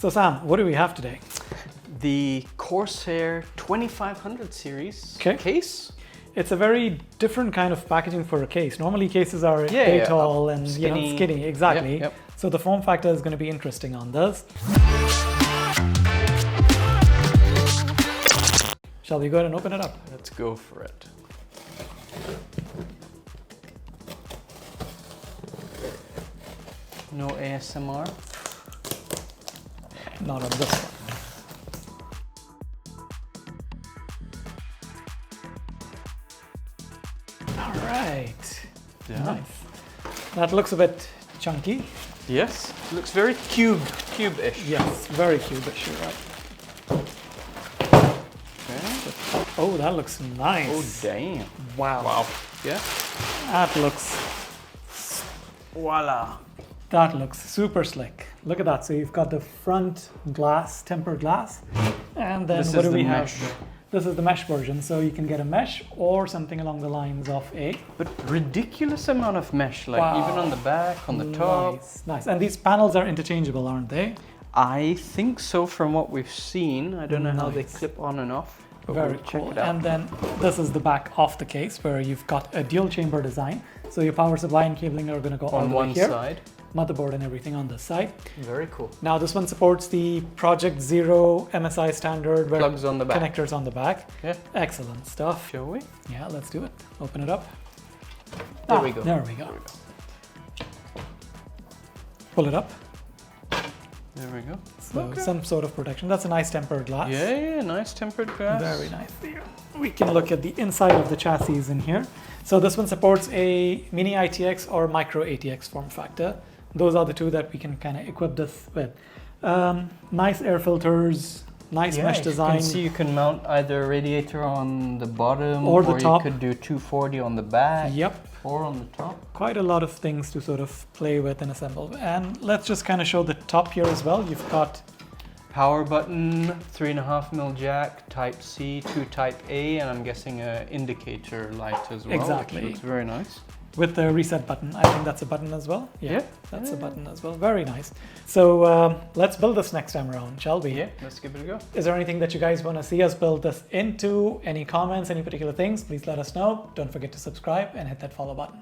So Sam, what do we have today? The Corsair 2500 series case. It's a very different kind of packaging for a case. Normally cases are tall and skinny. Skinny, exactly. Yep. So the form factor is going to be interesting on this. Shall we go ahead and open it up? Let's go for it. No ASMR? Not on this one. All right. Yeah. Nice. That looks a bit chunky. Yes. Looks very cube-ish. Yes, very cubish, you're right. Okay. Oh, that looks nice. Oh, damn. Wow. Wow. Yeah. That looks, voila. That looks super slick. Look at that. So you've got the front glass, tempered glass. And then what do we have? This is the mesh version. So you can get a mesh or something along the lines of a... But ridiculous amount of mesh, like even on the back, on the top. Nice, nice. And these panels are interchangeable, aren't they? I think so from what we've seen. I don't know how they clip on and off. But Very we'll check cool. it out. And then this is the back of the case where you've got a dual chamber design. So your power supply and cabling are going to go all on the way one here. side. Motherboard and everything on this side. Very cool. Now this one supports the Project Zero MSI standard where Plugs on the back. Connectors on the back. Yeah. Excellent stuff. Shall we? Yeah, let's do it. Open it up. There we go. There we go. Pull it up. There we go. So some sort of protection. That's a nice tempered glass. Yeah, nice tempered glass. Very nice. We can look at the inside of the chassis in here. So this one supports a mini ITX or micro ATX form factor. Those are the two that we can kind of equip this with. Nice air filters, nice mesh design. You can see you can mount either a radiator on the bottom or the top. You could do 240 on the back. Yep. Or on the top. Quite a lot of things to sort of play with and assemble. And let's just kind of show the top here as well. You've got power button, 3.5mm jack, Type C, 2 Type A, and I'm guessing an indicator light as well. Exactly. Which looks very nice. With the reset button. I think that's a button as well. Yeah. That's a button as well. Very nice. So let's build this next time around, shall we? Yeah, let's give it a go. Is there anything that you guys want to see us build this into? Any comments, any particular things? Please let us know. Don't forget to subscribe and hit that follow button.